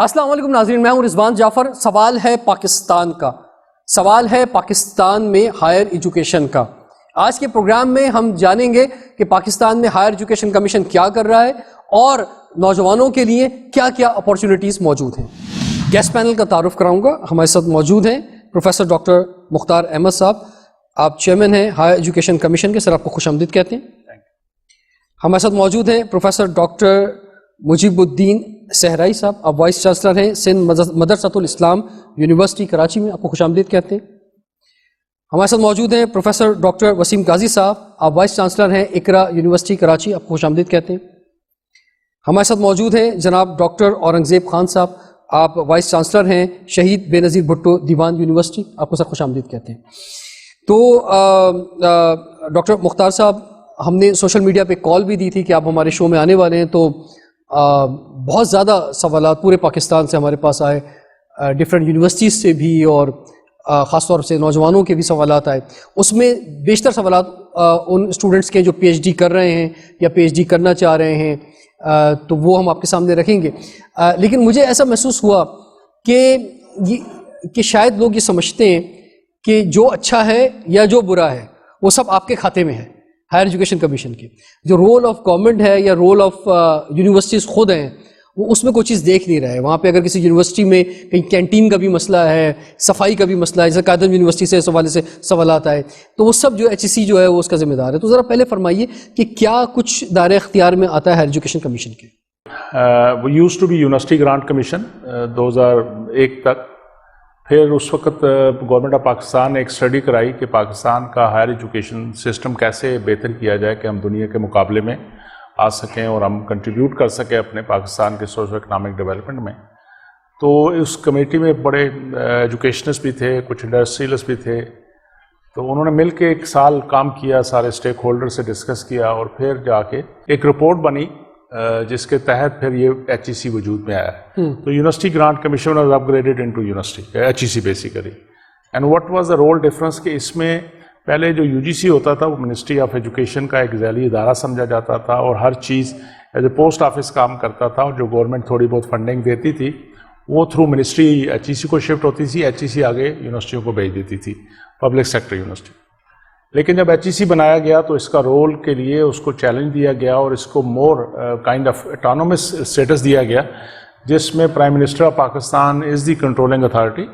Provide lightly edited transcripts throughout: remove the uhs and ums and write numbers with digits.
السلام علیکم ناظرین، میں ہوں رضوان جعفر۔ سوال ہے پاکستان کا، سوال ہے پاکستان میں ہائر ایجوکیشن کا۔ آج کے پروگرام میں ہم جانیں گے کہ پاکستان میں ہائر ایجوکیشن کمیشن کیا کر رہا ہے اور نوجوانوں کے لیے کیا کیا اپارچونیٹیز موجود ہیں۔ گیسٹ پینل کا تعارف کراؤں گا۔ ہمارے ساتھ موجود ہیں پروفیسر ڈاکٹر مختار احمد صاحب، آپ چیئرمین ہیں ہائر ایجوکیشن کمیشن کے، سر آپ کو خوش آمدید کہتے ہیں۔ ہمارے ساتھ موجود ہیں پروفیسر ڈاکٹر مجیب الدین صحرائی صاحب، آپ وائس چانسلر ہیں سندھ مدرسۃ الاسلام یونیورسٹی کراچی میں، آپ کو خوش آمدید کہتے ہیں۔ ہمارے ساتھ موجود ہیں پروفیسر ڈاکٹر وسیم قاضی صاحب، آپ وائس چانسلر ہیں اقرا یونیورسٹی کراچی، آپ کو خوش آمدید کہتے ہیں۔ ہمارے ساتھ موجود ہیں جناب ڈاکٹر اورنگزیب خان صاحب، آپ وائس چانسلر ہیں شہید بے نظیر بھٹو دیوان یونیورسٹی، آپ کو سر خوش آمدید کہتے ہیں۔ تو ڈاکٹر مختار صاحب، ہم نے سوشل میڈیا پہ کال بھی دی تھی کہ آپ ہمارے شو میں آنے والے ہیں، تو بہت زیادہ سوالات پورے پاکستان سے ہمارے پاس آئے، ڈفرینٹ یونیورسٹیز سے بھی، اور خاص طور سے نوجوانوں کے بھی سوالات آئے۔ اس میں بیشتر سوالات ان اسٹوڈنٹس کے جو پی ایچ ڈی کر رہے ہیں یا پی ایچ ڈی کرنا چاہ رہے ہیں، تو وہ ہم آپ کے سامنے رکھیں گے۔ لیکن مجھے ایسا محسوس ہوا کہ شاید لوگ یہ سمجھتے ہیں کہ جو اچھا ہے یا جو برا ہے وہ سب آپ کے کھاتے میں ہے، ہائر ایجوکیشن کمیشن کے۔ جو رول آف گورنمنٹ ہے یا رول آف یونیورسٹیز خود ہیں، وہ اس میں کوئی چیز دیکھ نہیں رہے۔ وہاں پہ اگر کسی یونیورسٹی میں کہیں کینٹین کا بھی مسئلہ ہے، صفائی کا بھی مسئلہ ہے، جیسے قائدم یونیورسٹی سے اس حوالے سے سوالات آئے، تو وہ سب جو ایچ ای سی جو ہے وہ اس کا ذمہ دار ہے۔ تو ذرا پہلے فرمائیے کہ کیا کچھ دائرۂ اختیار میں آتا ہے ہائر ایجوکیشن کمیشن کے؟ وہ used to be University Grant Commission 2001 تک۔ پھر اس وقت گورنمنٹ آف پاکستان نے ایک اسٹڈی کرائی کہ پاکستان کا ہائر ایجوکیشن سسٹم کیسے بہتر کیا جائے کہ ہم دنیا کے مقابلے میں آ سکیں اور ہم کنٹریبیوٹ کر سکیں اپنے پاکستان کے سوشل اکنامک ڈیولپمنٹ میں۔ تو اس کمیٹی میں بڑے ایجوکیشنسٹ بھی تھے، کچھ انڈسٹریلسٹ بھی تھے، تو انہوں نے مل کے ایک سال کام کیا، سارے اسٹیک ہولڈر سے ڈسکس کیا، اور پھر جا کے ایک رپورٹ بنی جس کے تحت پھر یہ ایچ ای سی وجود میں آیا۔ تو University Grant Commission was upgraded into university H E C basically. And what was the role difference کہ اس میں پہلے جو یو جی سی ہوتا تھا وہ منسٹری آف ایجوکیشن کا ایک ذیلی ادارہ سمجھا جاتا تھا، اور ہر چیز ایز اے پوسٹ آفس کام کرتا تھا، اور جو گورنمنٹ تھوڑی بہت فنڈنگ دیتی تھی وہ تھرو منسٹری ایچ ای سی کو شفٹ ہوتی تھی، ایچ ای سی آگے یونیورسٹیوں کو بھیج دیتی تھی، پبلک سیکٹر یونیورسٹی۔ لیکن جب ایچ ای سی بنایا گیا تو اس کا رول کے لیے اس کو چیلنج دیا گیا، اور اس کو مور کائنڈ آف اٹانومس اسٹیٹس دیا گیا، جس میں prime minister of Pakistan is the controlling authority,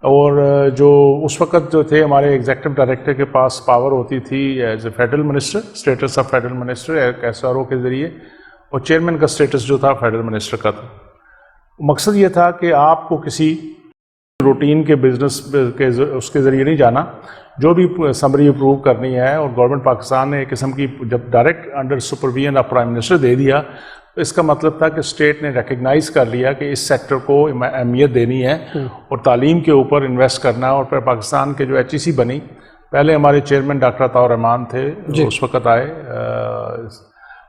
اور جو اس وقت جو تھے ہمارے ایگزیکٹو ڈائریکٹر کے پاس پاور ہوتی تھی as a federal minister, status of federal minister S R O کے ذریعے، اور چیئرمین کا اسٹیٹس جو تھا فیڈرل منسٹر کا تھا۔ مقصد یہ تھا کہ آپ کو کسی روٹین کے بزنس کے اس کے ذریعے نہیں جانا، جو بھی سمری اپروو کرنی ہے، اور گورنمنٹ پاکستان نے ایک قسم کی جب direct under supervision of prime minister دے دیا، تو اس کا مطلب تھا کہ اسٹیٹ نے ریکگنائز کر لیا کہ اس سیکٹر کو اہمیت دینی ہے اور تعلیم کے اوپر انویسٹ کرنا ہے۔ اور پھر پاکستان کے جو ایچ ای سی بنی، پہلے ہمارے چیئرمین ڈاکٹر عطاء الرحمان تھے، اس وقت آئے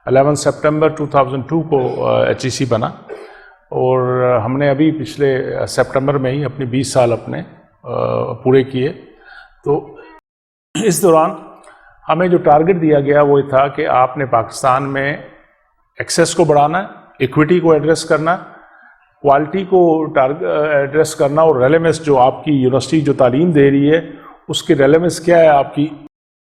11 سپٹمبر 2002 کو ایچ ای سی بنا، اور ہم نے ابھی پچھلے سپٹمبر میں ہی اپنے 20 سال اپنے پورے کیے۔ تو اس دوران ہمیں جو ٹارگٹ دیا گیا وہ یہ تھا کہ آپ نے پاکستان میں ایکسیس کو بڑھانا، ایکویٹی کو ایڈریس کرنا، کوالٹی کو ایڈریس کرنا، اور ریلیونس جو آپ کی یونیورسٹی جو تعلیم دے رہی ہے اس کی ریلیونس کیا ہے آپ کی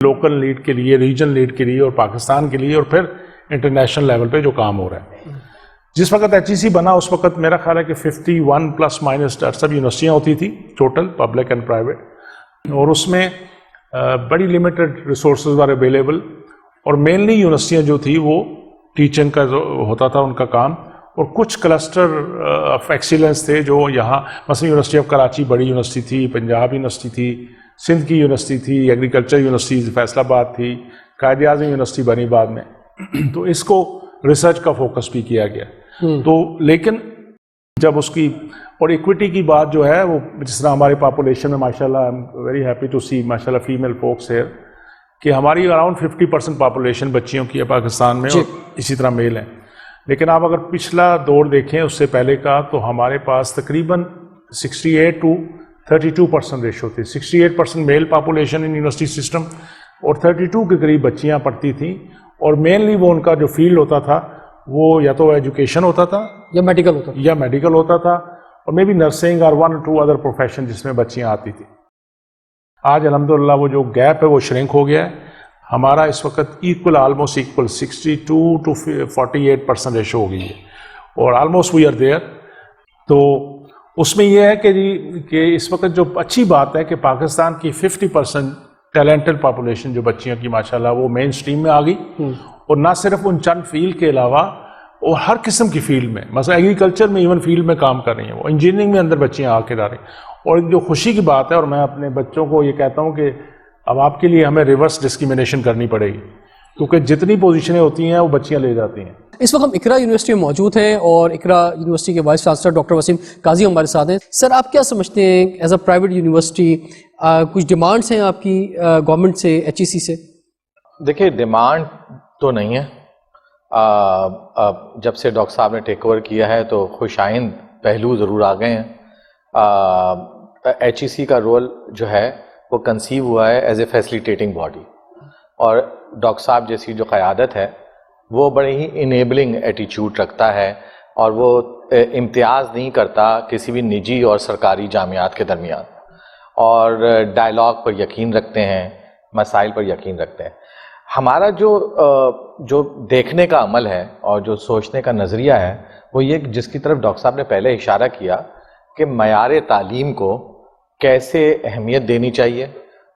لوکل نیڈ کے لیے، ریجن نیڈ کے لیے، اور پاکستان کے لیے، اور پھر انٹرنیشنل لیول پہ جو کام ہو رہا ہے۔ جس وقت ایچ ای سی بنا اس وقت میرا خیال ہے کہ 51 پلس مائنس سب یونیورسٹیاں ہوتی تھی ٹوٹل، پبلک اینڈ پرائیویٹ، اور اس میں بڑی لمیٹڈ ریسورسز وار اویلیبل، اور مینلی یونیورسٹیاں جو تھی وہ ٹیچنگ کا ہوتا تھا ان کا کام، اور کچھ کلسٹر آف ایکسیلنس تھے جو یہاں، مثلا یونیورسٹی آف کراچی بڑی یونیورسٹی تھی، پنجاب یونیورسٹی تھی، سندھ کی یونیورسٹی تھی، ایگریکلچر یونیورسٹی فیصل آباد تھی، قائد اعظم یونیورسٹی بنی بعد میں، تو اس کو ریسرچ کا فوکس بھی کیا گیا۔ تو لیکن جب اس کی اور ایکویٹی کی بات جو ہے وہ، جس طرح ہماری پاپولیشن میں ماشاءاللہ I am very happy to see ماشاءاللہ فیمیل فوکس ہے کہ ہماری اراؤنڈ 50% پاپولیشن بچیوں کی ہے پاکستان میں، اور اسی طرح میل ہیں۔ لیکن آپ اگر پچھلا دور دیکھیں اس سے پہلے کا، تو ہمارے پاس تقریباً 68 to 32% ریشو تھی، 68% میل پاپولیشن ان یونیورسٹی سسٹم، اور 32 کے قریب بچیاں پڑھتی تھیں، اور مینلی وہ ان کا جو فیلڈ ہوتا تھا وہ یا تو ایجوکیشن ہوتا تھا یا میڈیکل ہوتا تھا اور مے بی نرسنگ اور 1 or 2 ادر پروفیشن جس میں بچیاں آتی تھیں. آج الحمدللہ وہ جو گیپ ہے وہ شرنک ہو گیا ہے. ہمارا اس وقت equal almost equal 62 to 48% ratio ہو گئی ہے اور آلموسٹ وی آر دیئر. تو اس میں یہ ہے کہ اس وقت جو اچھی بات ہے کہ پاکستان کی 50% ٹیلنٹڈ پاپولیشن جو بچیاں کی ماشاءاللہ وہ مین سٹریم میں آ گئی اور نہ صرف ان چند فیلڈ کے علاوہ اور ہر قسم کی فیلڈ میں, مثلا ایگریکلچر میں ایون فیلڈ میں کام کر رہی ہیں, وہ انجینئرنگ میں اندر بچیاں آ کے ڈال رہی ہیں. اور جو خوشی کی بات ہے, اور میں اپنے بچوں کو یہ کہتا ہوں کہ اب آپ کے لیے ہمیں ریورس ڈسکریمنیشن کرنی پڑے گی کیونکہ جتنی پوزیشنیں ہوتی ہیں وہ بچیاں لے جاتی ہیں. اس وقت ہم اقرا یونیورسٹی میں موجود ہیں اور اقرا یونیورسٹی کے وائس چانسلر ڈاکٹر وسیم قاضی ہمارے ساتھ ہیں. سر, آپ کیا سمجھتے ہیں ایز اے پرائیویٹ یونیورسٹی کچھ ڈیمانڈس ہیں آپ کی گورنمنٹ سے, HEC سے؟ دیکھیے, ڈیمانڈ تو نہیں ہے. جب سے ڈاکٹر صاحب نے ٹیک اوور کیا ہے تو خوش آئند پہلو ضرور آ گئے ہیں. HEC کا رول جو ہے وہ کنسیو ہوا ہے ایز اے فیسیلیٹیٹنگ باڈی, اور ڈاکٹر صاحب جیسی جو قیادت ہے وہ بڑے ہی انیبلنگ ایٹیچیوڈ رکھتا ہے اور وہ امتیاز نہیں کرتا کسی بھی نجی اور سرکاری جامعات کے درمیان, اور ڈائلاگ پر یقین رکھتے ہیں, مسائل پر یقین رکھتے ہیں. ہمارا جو دیکھنے کا عمل ہے اور جو سوچنے کا نظریہ ہے وہ یہ جس کی طرف ڈاکٹر صاحب نے پہلے اشارہ کیا کہ معیار تعلیم کو کیسے اہمیت دینی چاہیے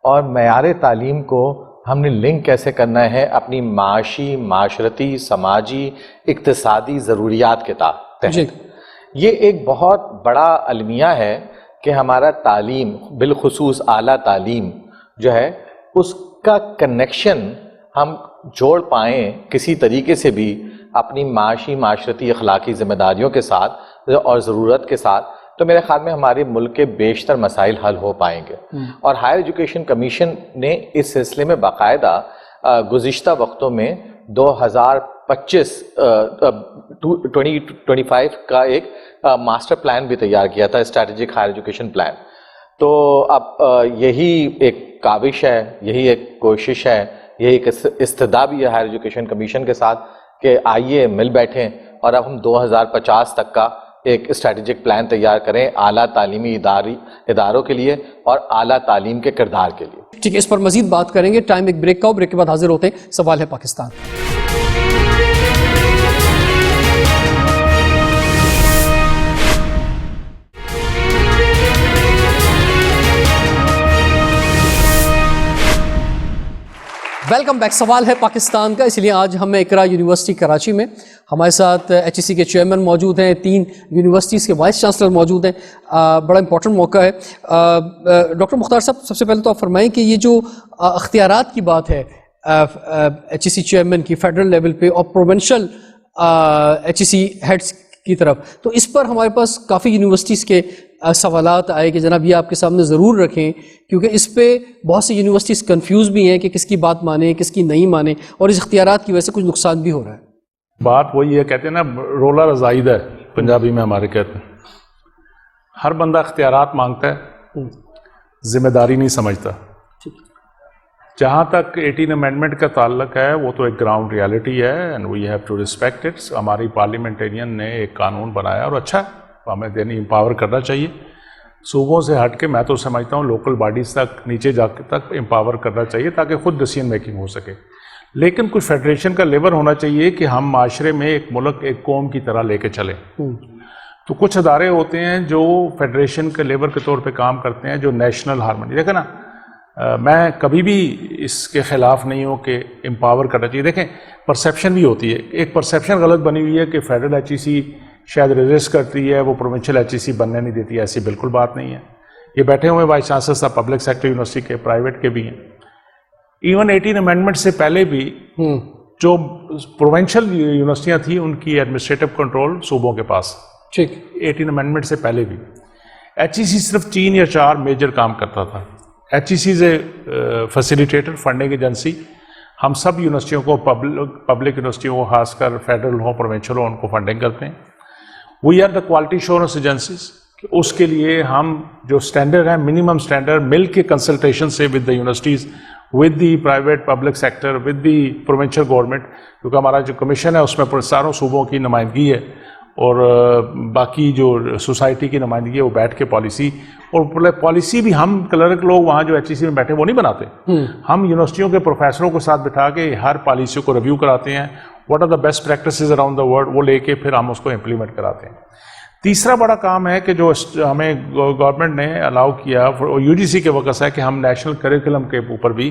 اور معیار تعلیم کو ہم نے لنک کیسے کرنا ہے اپنی معاشی, معاشرتی, سماجی, اقتصادی ضروریات کے تحت. یہ ایک بہت بڑا المیہ ہے کہ ہمارا تعلیم, بالخصوص اعلیٰ تعلیم جو ہے, اس کا کنیکشن ہم جوڑ پائیں کسی طریقے سے بھی اپنی معاشی, معاشرتی, اخلاقی ذمہ داریوں کے ساتھ اور ضرورت کے ساتھ, تو میرے خیال میں ہمارے ملک کے بیشتر مسائل حل ہو پائیں گے. اور ہائر ایجوکیشن کمیشن نے اس سلسلے میں باقاعدہ گزشتہ وقتوں میں 2025 کا ایک ماسٹر پلان بھی تیار کیا تھا, اسٹریٹجک ہائر ایجوکیشن پلان. تو اب یہی ایک کاوش ہے, یہی ایک کوشش ہے, یہی ایک استدعا بھی ہے ہائر ایجوکیشن کمیشن کے ساتھ کہ آئیے مل بیٹھیں اور اب ہم 2050 تک کا ایک اسٹریٹجک پلان تیار کریں اعلیٰ تعلیمی اداروں کے لیے اور اعلیٰ تعلیم کے کردار کے لیے. ٹھیک ہے, اس پر مزید بات کریں گے. ٹائم ایک بریک کا, بریک کے بعد حاضر ہوتے ہیں سوال ہے پاکستان. Welcome back. سوال ہے پاکستان کا, اس لیے آج ہم اقرا یونیورسٹی کراچی میں ہمارے ساتھ HEC کے چیئرمین موجود ہیں, 3 یونیورسٹیز کے وائس چانسلر موجود ہیں. بڑا امپورٹنٹ موقع ہے. ڈاکٹر مختار صاحب, سب سے پہلے تو آپ فرمائیں کہ یہ جو اختیارات کی بات ہے HEC چیئرمین کی فیڈرل لیول پہ اور پروونشل HEC ہیڈس کی طرف, تو اس پر ہمارے پاس کافی یونیورسٹیز کے سوالات آئے کہ جناب یہ آپ کے سامنے ضرور رکھیں, کیونکہ اس پہ بہت سی یونیورسٹیز کنفیوز بھی ہیں کہ کس کی بات مانیں کس کی نہیں مانیں, اور اس اختیارات کی وجہ سے کچھ نقصان بھی ہو رہا ہے. بات وہی ہے, کہتے ہیں نا رولا رضائد ہے پنجابی میں ہمارے کہتے ہیں. ہر بندہ اختیارات مانگتا ہے, ذمہ داری نہیں سمجھتا. جہاں تک 18 امینڈمنٹ کا تعلق ہے وہ تو ایک گراؤنڈ ریالٹی ہے and we have to respect it. ہماری پارلیمنٹرین نے ایک قانون بنایا اور اچھا ہے, ہمیں دینی امپاور کرنا چاہیے. صوبوں سے ہٹ کے میں تو سمجھتا ہوں لوکل باڈیز تک نیچے جا کے تک امپاور کرنا چاہیے تاکہ خود ڈیسیژن میکنگ ہو سکے. لیکن کچھ فیڈریشن کا لیور ہونا چاہیے کہ ہم معاشرے میں ایک ملک ایک قوم کی طرح لے کے چلیں. تو کچھ ادارے ہوتے ہیں جو فیڈریشن کے لیور کے طور پہ کام کرتے ہیں, جو نیشنل ہارمونی. دیکھیں نا, میں کبھی بھی اس کے خلاف نہیں ہوں کہ امپاور کرنا چاہیے. دیکھیں پرسیپشن بھی ہوتی ہے, ایک پرسیپشن غلط بنی ہوئی ہے کہ فیڈرل HEC شاید ریزسٹ کرتی ہے, وہ پروونشل HEC بننے نہیں دیتی. ایسی بالکل بات نہیں ہے. یہ بیٹھے ہوئے وائس چانسلر صاحب پبلک سیکٹر یونیورسٹی کے, پرائیویٹ کے بھی ہیں. ایون 18 امینڈمنٹ سے پہلے بھی جو پروونشل یونیورسٹیاں تھیں ان کی ایڈمنسٹریٹو کنٹرول صوبوں کے پاس. ٹھیک, 18 امینڈمنٹ سے پہلے بھی HEC صرف 3 یا 4 میجر کام کرتا تھا. HEC is a facilitator, funding agency. ہم سب یونیورسٹیوں کو, پبلک یونیورسٹیوں کو, خاص کر فیڈرل ہو پروونشل ہو, ان کو فنڈنگ کرتے ہیں. We are the quality assurance agencies. اس کے لیے ہم جو اسٹینڈرڈ ہیں, منیمم اسٹینڈرڈ, مل کے کنسلٹیشن سے with the universities with the private public sector, with the provincial government, کیونکہ ہمارا جو کمیشن ہے اس میں ساروں صوبوں کی نمائندگی ہے اور باقی جو سوسائٹی کی نمائندگی ہے وہ بیٹھ کے پالیسی، اور پالیسی بھی ہم کلرک لوگ وہاں جو HEC میں بیٹھے وہ نہیں بناتے، ہم یونیورسٹیوں کے پروفیسروں کے ساتھ بٹھا کے ہر پالیسی کو ریویو کراتے ہیں، what are the best practices around the world, وہ لے کے پھر ہم اس کو امپلیمنٹ کراتے ہیں۔ تیسرا بڑا کام ہے کہ جو ہمیں گورنمنٹ نے الاؤ کیا UGC کے وقت سے کہ ہم نیشنل کریکولم کے اوپر بھی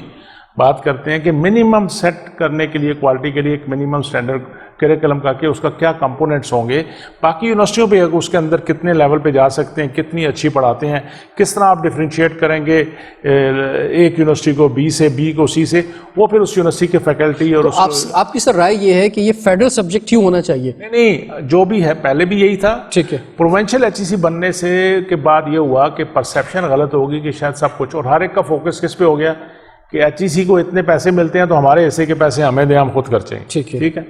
بات کرتے ہیں کہ منیمم سیٹ کرنے کے لیے کوالٹی کے لیے ایک منیمم سٹینڈرڈ کریکولم کا کہ اس کا کیا کمپوننٹس ہوں گے، باقی یونیورسٹیوں پہ اس کے اندر کتنے لیول پہ جا سکتے ہیں، کتنی اچھی پڑھاتے ہیں، کس طرح آپ ڈفرینشیٹ کریں گے ایک یونیورسٹی کو B سے، B کو C سے، وہ پھر اس یونیورسٹی کے فیکلٹی اور آپ کی سر رائے یہ ہے کہ یہ فیڈرل سبجیکٹ ہی ہونا چاہیے؟ نہیں، جو بھی ہے پہلے بھی یہی تھا، ٹھیک ہے، پروونشل HEC بننے سے کے بعد یہ ہوا کہ پرسیپشن غلط ہوگی کہ شاید سب کچھ، اور ہر ایک کا فوکس کس پہ ہو گیا کہ HEC کو اتنے پیسے ملتے ہیں تو ہمارے حصے کے پیسے ہمیں دیں، ہم خود خرچیں۔ ٹھیک ہے،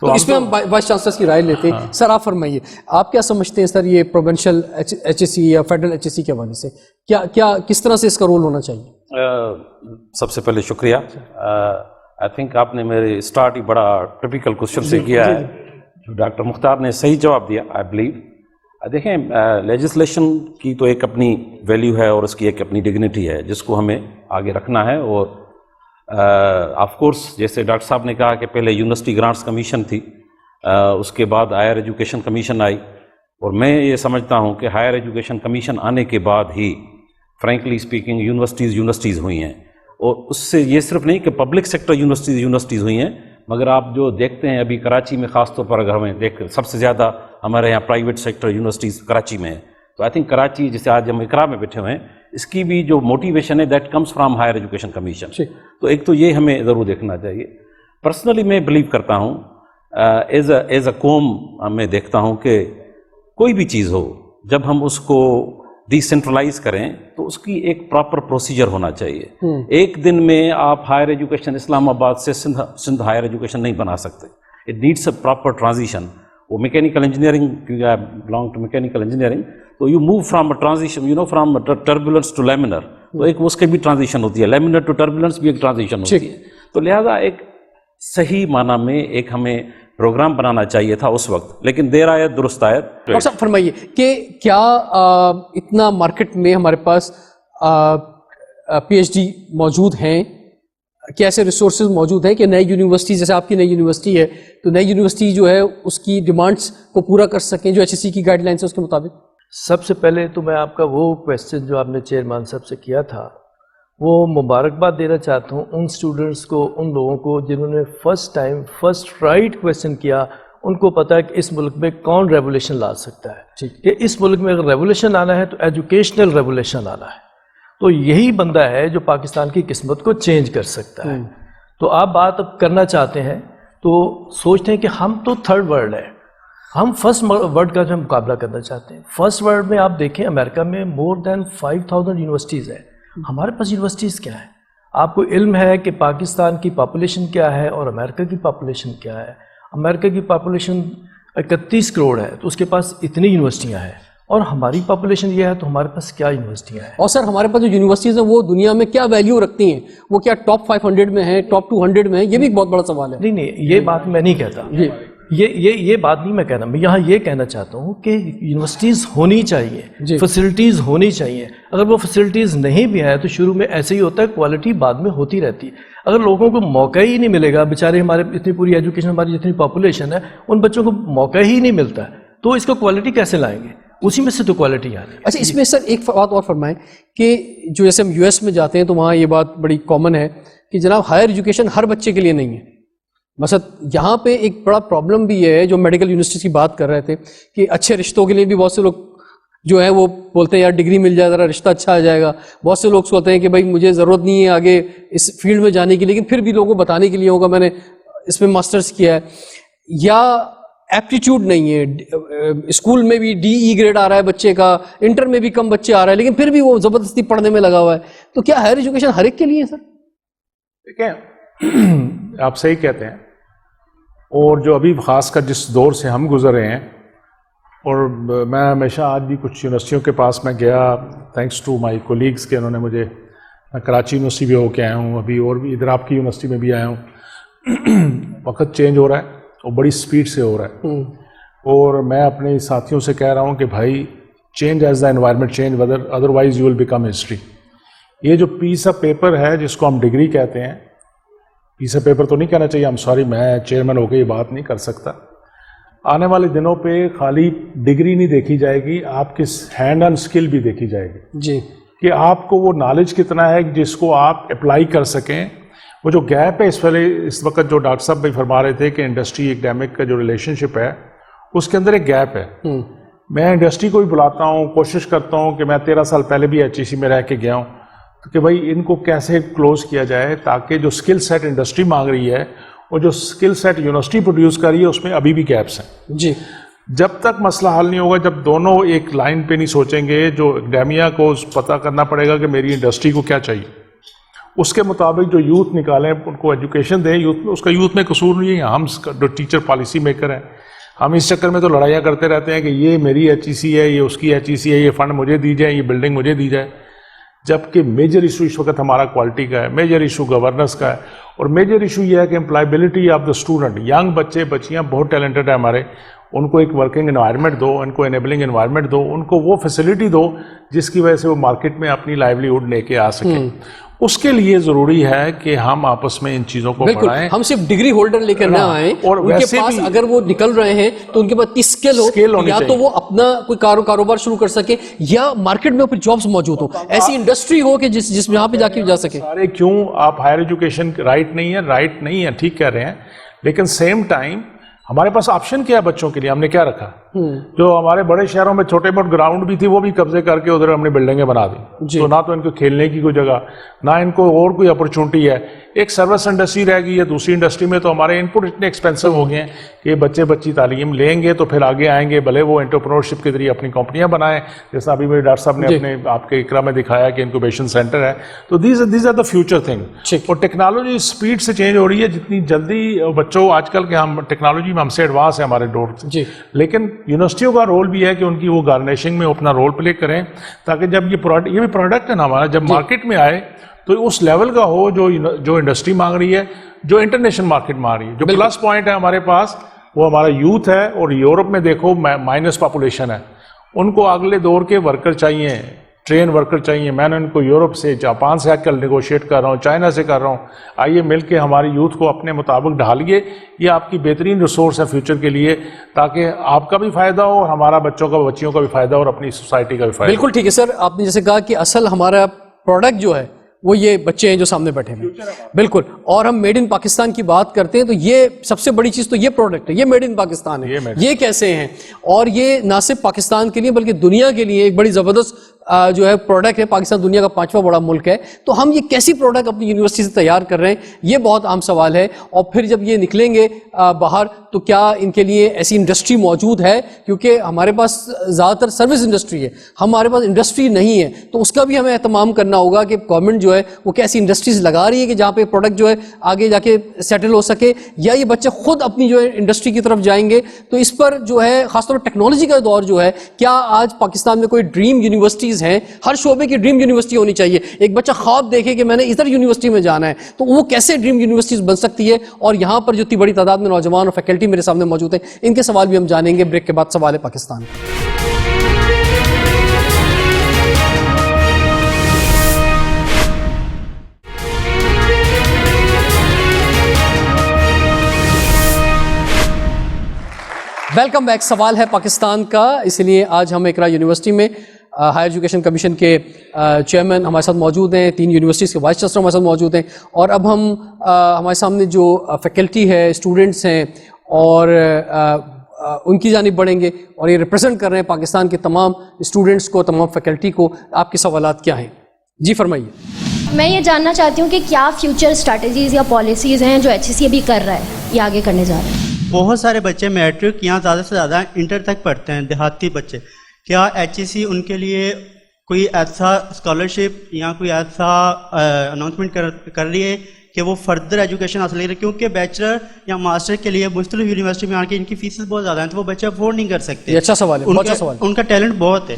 تو اس میں ہم وائس چانسلر کی رائے لیتے ہیں۔ سر آپ فرمائیے، آپ کیا سمجھتے ہیں سر یہ پروونشل HEC یا فیڈرل HEC کے حوالے سے کیا کس طرح سے اس کا رول ہونا چاہیے؟ سب سے پہلے شکریہ۔ آئی تھنک آپ نے میرے اسٹارٹ ہی بڑا ٹپیکل کوشچن سے کیا ہے، جو ڈاکٹر مختار نے صحیح جواب دیا۔ آئی بلیو دیکھیں لیجسلیشن کی تو ایک اپنی ویلیو ہے اور اس کی ایک اپنی ڈگنیٹی ہے جس کو ہمیں آگے رکھنا ہے، اور آف کورس جیسے ڈاکٹر صاحب نے کہا کہ پہلے یونیورسٹی گرانٹس کمیشن تھی، اس کے بعد ہائر ایجوکیشن کمیشن آئی، اور میں یہ سمجھتا ہوں کہ ہائر ایجوکیشن کمیشن آنے کے بعد ہی فرینکلی اسپیکنگ یونیورسٹیز ہوئی ہیں، اور اس سے یہ صرف نہیں کہ پبلک سیکٹر یونیورسٹیز ہوئی ہیں، مگر آپ جو دیکھتے ہیں ابھی کراچی میں خاص طور پر اگر ہمیں سب سے زیادہ ہمارے یہاں پرائیویٹ سیکٹر یونیورسٹیز کراچی میں ہے، تو آئی تھنک کراچی جیسے آج ہم اقرا میں بیٹھے ہوئے ہیں، اس کی بھی جو موٹیویشن ہے that comes from Higher Education Commission, تو ایک تو یہ ہمیں ضرور دیکھنا چاہیے۔ پرسنلی میں بلیو کرتا ہوں ایز اے قوم میں دیکھتا ہوں کہ کوئی بھی چیز ہو جب ہم اس کو ڈی سینٹرلائز کریں تو اس کی ایک پراپر پروسیجر ہونا چاہیے۔ ایک دن میں آپ ہائر ایجوکیشن اسلام آباد سے سندھ ہائر ایجوکیشن نہیں بنا سکتے، it needs a proper transition. وہ میکینیکل انجینئرنگ، کیونکہ I belong to mechanical engineering, تو you move from a transition from turbulence to laminar, تو ایک اس کی بھی ٹرانزیشن ہوتی ہے، لیمنر ٹو ٹربولنس بھی ایک ٹرانزیشن ہوتی ہے، تو لہذا ایک صحیح معنی میں ایک ہمیں پروگرام بنانا چاہیے تھا اس وقت، لیکن دیر آیت درست آیت۔ ڈاکٹر صاحب فرمائیے کہ کیا اتنا مارکیٹ میں ہمارے پاس PhD موجود ہیں، کیا ایسے ریسورسز موجود ہیں کہ نئی یونیورسٹی، جیسے آپ کی نئی یونیورسٹی ہے تو نئی یونیورسٹی جو ہے اس کی ڈیمانڈس کو پورا کر سکیں جو HEC کی گائیڈ لائنس ہے اس کے مطابق؟ سب سے پہلے تو میں آپ کا وہ کویسچن جو آپ نے چیئرمین صاحب سے کیا تھا وہ مبارکباد دینا چاہتا ہوں ان اسٹوڈنٹس کو، ان لوگوں کو جنہوں نے فرسٹ رائٹ کویسچن کیا، ان کو پتہ ہے کہ اس ملک میں کون ریولیوشن لا سکتا ہے، کہ اس ملک میں اگر ریولیوشن آنا ہے تو ایجوکیشنل ریولیوشن آنا ہے، تو یہی بندہ ہے جو پاکستان کی قسمت کو چینج کر سکتا ہے۔ تو آپ بات اب کرنا چاہتے ہیں تو سوچتے ہیں کہ ہم تو تھرڈ ورلڈ ہے، ہم فرسٹ ورلڈ کا جو مقابلہ کرنا چاہتے ہیں۔ فرسٹ ورلڈ میں آپ دیکھیں امریکہ میں مور دین 5000 یونیورسٹیز ہیں، ہمارے پاس یونیورسٹیز کیا ہیں؟ آپ کو علم ہے کہ پاکستان کی پاپولیشن کیا ہے اور امریکہ کی پاپولیشن کیا ہے؟ امریکہ کی پاپولیشن 31 کروڑ ہے تو اس کے پاس اتنی یونیورسٹیاں ہیں، اور ہماری پاپولیشن یہ ہے تو ہمارے پاس کیا یونیورسٹیاں ہیں؟ اور سر ہمارے پاس جو یونیورسٹیز ہیں وہ دنیا میں کیا ویلیو رکھتی ہیں؟ وہ کیا ٹاپ 500 میں ہیں، ٹاپ 200 میں ہیں؟ یہ بھی ایک بہت بڑا سوال ہے۔ نہیں، یہ بات میں نہیں کہتا، یہ بات نہیں میں کہنا، میں یہاں یہ کہنا چاہتا ہوں کہ یونیورسٹیز ہونی چاہیے، فیسلٹیز ہونی چاہیے۔ اگر وہ فیسلٹیز نہیں بھی ہیں تو شروع میں ایسے ہی ہوتا ہے، کوالٹی بعد میں ہوتی رہتی ہے۔ اگر لوگوں کو موقع ہی نہیں ملے گا، بیچارے ہمارے اتنی پوری ایجوکیشن، ہماری جتنی پاپولیشن ہے ان بچوں کو موقع ہی نہیں ملتا ہے، تو اس کو کوالٹی کیسے لائیں گے؟ اسی میں سے تو کوالٹی آ رہی ہے۔ اچھا، اس میں سر ایک بات اور فرمائیں کہ جو جیسے ہم US میں جاتے ہیں تو وہاں یہ بات بڑی کامن ہے کہ جناب ہائر ایجوکیشن ہر بچے کے لیے نہیں ہے۔ مثلا یہاں پہ ایک بڑا پرابلم بھی ہے، جو میڈیکل یونیورسٹی کی بات کر رہے تھے کہ اچھے رشتوں کے لیے بھی بہت سے لوگ جو ہے وہ بولتے ہیں یار ڈگری مل جائے ذرا رشتہ اچھا آ جائے گا، بہت سے لوگ سوچتے ہیں کہ بھائی مجھے ضرورت نہیں ہے آگے اس فیلڈ میں جانے کی، لیکن پھر بھی لوگوں کو بتانے کے لیے ہوگا میں نے اس میں ماسٹرز کیا ہے، یا ایپٹیٹیوڈ نہیں ہے، اسکول میں بھی DE گریڈ آ رہا ہے بچے کا، انٹر میں بھی کم بچے آ رہے ہیں لیکن پھر بھی وہ زبردستی پڑھنے میں لگا ہوا ہے، تو کیا ہائر ایجوکیشن ہر ایک کے لیے ہے سر؟ دیکھیں آپ صحیح کہتے ہیں، اور جو ابھی خاص کر جس دور سے ہم گزر رہے ہیں، اور میں ہمیشہ آج بھی کچھ یونیورسٹیوں کے پاس میں گیا تھینکس ٹو مائی کولیگس کہ انہوں نے مجھے میں کراچی یونیورسٹی بھی ہو کے آیا ہوں ابھی, اور بھی ادھر آپ کی یونیورسٹی میں بھی آیا ہوں. وقت چینج ہو رہا ہے اور بڑی سپیڈ سے ہو رہا ہے, اور میں اپنے ساتھیوں سے کہہ رہا ہوں کہ بھائی change as the environment change otherwise you will become history. یہ جو پیس آف پیپر ہے جس کو ہم ڈگری کہتے ہیں, پیس آف پیپر تو نہیں کہنا چاہیے, ہم سوری میں چیئرمین ہو کے یہ بات نہیں کر سکتا. آنے والے دنوں پہ خالی ڈگری نہیں دیکھی جائے گی, آپ کی ہینڈ آن اسکل بھی دیکھی جائے گی جی, کہ آپ کو وہ نالج کتنا ہے جس کو آپ اپلائی کر سکیں. وہ جو گیپ ہے اس وقت جو ڈاکٹر صاحب بھی فرما رہے تھے کہ انڈسٹری اکیڈیمک کا جو ریلیشن شپ ہے اس کے اندر ایک گیپ ہے. میں انڈسٹری کو بھی بلاتا ہوں, کوشش کرتا ہوں کہ میں 13 سال پہلے بھی HEC میں رہ کے گیا ہوں, کہ بھائی ان کو کیسے کلوز کیا جائے تاکہ جو اسکل سیٹ انڈسٹری مانگ رہی ہے اور جو اسکل سیٹ یونیورسٹی پروڈیوس کر رہی ہے اس میں ابھی بھی گیپس ہیں. جی, جب تک مسئلہ حل نہیں ہوگا, جب دونوں ایک لائن پہ نہیں سوچیں گے, جو اکیڈیمیا کو پتہ کرنا پڑے گا کہ میری انڈسٹری کو کیا چاہیے, اس کے مطابق جو یوتھ نکالیں ان کو ایجوکیشن دیں. یوتھ اس کا یوتھ میں قصور نہیں ہے, ہم جو ٹیچر پالیسی میکر ہیں ہم اس چکر میں تو لڑائیاں کرتے رہتے ہیں کہ یہ میری HEC ہے, یہ اس کی HEC ہے, یہ فنڈ مجھے دی جائے, یہ بلڈنگ مجھے دی جائے. جبکہ میجر ایشو اس وقت ہمارا کوالٹی کا ہے, میجر ایشو گورننس کا ہے, اور میجر ایشو یہ ہے کہ امپلائبلٹی آف دا اسٹوڈنٹ. ینگ بچے بچیاں بہت ٹیلنٹڈ ہیں ہمارے, ان کو ایک ورکنگ انوائرمنٹ دو, ان کو انیبلنگ انوائرمنٹ دو, ان کو وہ فیسلٹی دو جس کی وجہ سے وہ مارکیٹ میں اپنی لائیولیہڈ لے کے آ سکیں. اس کے لیے ضروری ہے کہ ہم آپس میں ان چیزوں کو بڑھائیں. ہم صرف ڈگری ہولڈر لے کر نہ آئیں, اور ان کے پاس اگر وہ نکل رہے ہیں تو ان کے پاس اسکل ہو, یا تو وہ اپنا کوئی کاروبار شروع کر سکے, یا مارکیٹ میں پھر جابس موجود ہو, ایسی انڈسٹری ہو کہ جس میں یہاں پہ جا کے جا سکے. سارے کیوں آپ ہائر ایجوکیشن رائٹ نہیں ہے, ٹھیک کہہ رہے ہیں, لیکن سیم ٹائم ہمارے پاس آپشن کیا ہے بچوں کے لیے, ہم نے کیا رکھا. جو ہمارے بڑے شہروں میں چھوٹے موٹے گراؤنڈ بھی تھی وہ بھی قبضے کر کے ادھر ہم نے بلڈنگیں بنا دی. تو نہ تو ان کو کھیلنے کی کوئی جگہ, نہ ان کو اور کوئی اپرچونٹی ہے. ایک سروس انڈسٹری رہ گئی ہے. دوسری انڈسٹری میں تو ہمارے ان پٹ اتنے ایکسپینسو ہو گئے ہیں کہ بچی تعلیم لیں گے تو پھر آگے آئیں گے, بھلے وہ انٹرپرینورشپ کے ذریعے اپنی کمپنیاں بنائیں, جیسا ابھی میرے ڈاکٹر صاحب نے اپنے آپ کے اقرا میں دکھایا کہ انکوبیشن سینٹر ہے. تو these are the future thing. اور ٹیکنالوجی اسپیڈ سے چینج ہو رہی ہے, جتنی جلدی بچوں آج کل کے ہم ٹیکنالوجی میں ہم سے ایڈوانس ہے ہمارے دور سے. لیکن یونیورسٹیوں کا رول بھی ہے کہ ان کی وہ گارنیشنگ میں اپنا رول پلے کریں, تاکہ جب یہ بھی پروڈکٹ ہے نا ہمارا, جب مارکیٹ میں آئے تو اس لیول کا ہو جو انڈسٹری مانگ رہی ہے, جو انٹرنیشنل مارکیٹ مانگ رہی ہے. جو پلس پوائنٹ ہے ہمارے پاس وہ ہمارا یوتھ ہے, اور یورپ میں دیکھو مائنس پاپولیشن ہے, ان کو اگلے دور کے ورکر چاہیے, ٹرین ورکر چاہیے. میں نے ان کو یورپ سے, جاپان سے کل نیگوشیٹ کر رہا ہوں, چائنا سے کر رہا ہوں. آئیے مل کے ہماری یوتھ کو اپنے مطابق ڈھالیے, یہ آپ کی بہترین ریسورس ہے فیوچر کے لیے, تاکہ آپ کا بھی فائدہ ہو اور ہمارا بچیوں کا بھی فائدہ ہو اور اپنی سوسائٹی کا بھی فائدہ. بالکل ٹھیک ہے سر, آپ نے جیسے کہا کہ اصل ہمارا پروڈکٹ جو ہے وہ یہ بچے ہیں جو سامنے بیٹھے ہیں. بالکل, اور ہم میڈ ان پاکستان کی بات کرتے ہیں تو یہ سب سے بڑی چیز تو یہ پروڈکٹ ہے, یہ میڈ ان پاکستان ہے. یہ کیسے ہیں, اور یہ نہ صرف پاکستان کے لیے بلکہ دنیا کے لیے ایک بڑی زبردست جو ہے پروڈکٹ ہے. پاکستان دنیا کا 5واں بڑا ملک ہے, تو ہم یہ کیسی پروڈکٹ اپنی یونیورسٹی سے تیار کر رہے ہیں, یہ بہت عام سوال ہے. اور پھر جب یہ نکلیں گے باہر تو کیا ان کے لیے ایسی انڈسٹری موجود ہے, کیونکہ ہمارے پاس زیادہ تر سروس انڈسٹری ہے, ہمارے پاس انڈسٹری نہیں ہے. تو اس کا بھی ہمیں اہتمام کرنا ہوگا کہ گورنمنٹ جو ہے وہ کیسی انڈسٹریز لگا رہی ہے کہ جہاں پہ پروڈکٹ جو ہے آگے جا کے سیٹل ہو سکے, یا یہ بچے خود اپنی جو ہے انڈسٹری کی طرف جائیں گے. تو اس پر جو ہے خاص طور پر ٹیکنالوجی کا دور جو ہے, کیا آج پاکستان میں کوئی ڈریم یونیورسٹیز ہیں؟ ہر شعبے کی ڈریم یونیورسٹی ہونی چاہیے. ایک بچہ خواب دیکھے کہ میں نے ادھر یونیورسٹی میں جانا ہے, تو وہ کیسے ڈریم یونیورسٹیز بن سکتی ہے؟ اور یہاں پر جو اتنی بڑی تعداد میں نوجوان اور فیکلٹی میرے سامنے موجود ہیں, ان کے سوال بھی ہم جانیں گے بریک کے بعد. سوال ہے پاکستان. Welcome back. سوال ہے پاکستان کا, اس لیے آج ہم اقرا یونیورسٹی میں ہائر ایجوکیشن کمیشن کے چیئرمین ہمارے ساتھ موجود ہیں, 3 یونیورسٹیز کے وائس چانسلر ہمارے ساتھ موجود ہیں, اور اب ہم ہمارے سامنے جو فیکلٹی ہے, اسٹوڈنٹس ہیں, اور ان کی جانب بڑھیں گے, اور یہ ریپرزینٹ کر رہے ہیں پاکستان کے تمام اسٹوڈنٹس کو, تمام فیکلٹی کو. آپ کے سوالات کیا ہیں؟ جی فرمائیے. میں یہ جاننا چاہتی ہوں کہ کیا فیوچر اسٹریٹجیز یا پالیسیز ہیں جو HEC ابھی کر رہا ہے یا آگے کرنے جا رہے ہیں؟ بہت سارے بچے میٹرک یہاں زیادہ سے زیادہ انٹر تک پڑھتے ہیں, دیہاتی بچے. کیا HEC ان کے لیے کوئی ایسا اسکالرشپ یا کوئی ایسا اناؤنسمنٹ کر رہی ہے کہ وہ فردر ایجوکیشن حاصل کریں, کیونکہ بیچلر یا ماسٹر کے لیے مختلف یونیورسٹی میں آ کے ان کی فیسز بہت زیادہ ہیں, تو وہ بچے افورڈ نہیں کر سکتے. یہ اچھا سوال ہے, بہت اچھا سوال. ان کا ٹیلنٹ بہت ہے.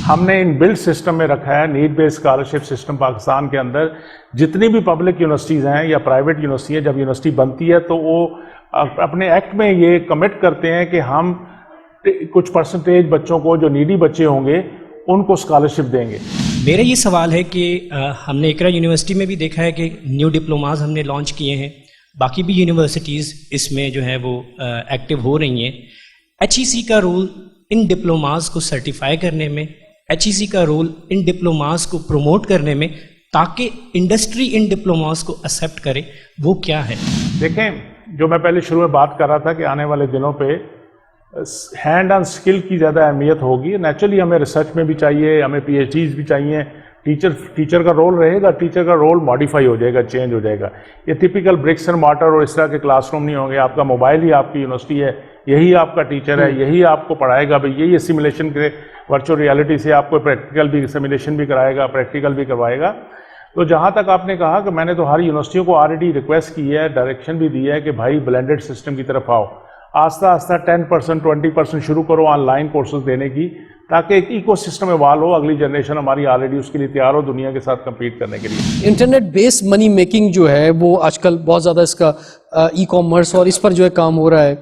ہم نے ان بلڈ سسٹم میں رکھا ہے نیڈ بیس اسکالرشپ سسٹم پاکستان کے اندر. جتنی بھی پبلک یونیورسٹیز ہیں یا پرائیویٹ یونیورسٹی ہے, جب یونیورسٹی بنتی ہے تو وہ اپنے ایکٹ میں یہ کمٹ کرتے ہیں کہ ہم کچھ پرسنٹیج بچوں کو, جو نیڈی بچے ہوں گے, ان کو اسکالرشپ دیں گے. میرا یہ سوال ہے کہ ہم نے اقرا یونیورسٹی میں بھی دیکھا ہے کہ نیو ڈپلوماز ہم نے لانچ کیے ہیں, باقی بھی یونیورسٹیز اس میں جو ہے وہ ایکٹیو ہو رہی ہیں. ایچ ای سی کا رول ان ڈپلوماز کو سرٹیفائی کرنے میں, ایچ ای سی کا رول ان ڈپلوماز کو پروموٹ کرنے میں تاکہ انڈسٹری ان ڈپلوماز کو ایکسیپٹ کرے, وہ کیا ہے؟ دیکھیں, جو میں پہلے شروع میں بات کر رہا تھا کہ آنے والے دنوں پہ ہینڈ آن اسکل کی زیادہ اہمیت ہوگی. نیچرلی ہمیں ریسرچ میں بھی چاہیے, ہمیں پی ایچ ڈیز بھی چاہیے. ٹیچر کا رول رہے گا, ٹیچر کا رول ماڈیفائی ہو جائے گا, چینج ہو جائے گا. یہ ٹپیکل برکس اینڈ مارٹر اور اس طرح کے کلاس روم نہیں ہوں گے. آپ کا موبائل ہی آپ کی یونیورسٹی ہے, یہی آپ کا ٹیچر ہے, یہی آپ کو پڑھائے گا. بھائی یہی سیمولیشن کے ورچوئل ریالٹی سے آپ کو پریکٹیکل بھی سیمولیشن بھی کرائے گا, پریکٹیکل بھی کروائے گا. تو جہاں تک آپ نے کہا کہ میں نے تو ہر یونیورسٹیوں کو آلریڈی ریکویسٹ کی ہے, ڈائریکشن بھی دی ہے کہ بھائی بلینڈڈ سسٹم کی طرف آؤ. آہستہ آہستہ 10% 20% شروع کرو آن لائن کورسز دینے کی, تاکہ ایک ایکو سسٹم ایوالو ہو. اگلی جنریشن ہماری آلریڈی اس کے لیے تیار ہو دنیا کے ساتھ کمپیٹ کرنے کے لیے. انٹرنیٹ بیس منی میکنگ جو ہے وہ آج کل بہت زیادہ اس کا ای کامرس اور اس پر جو ہے کام ہو رہا ہے.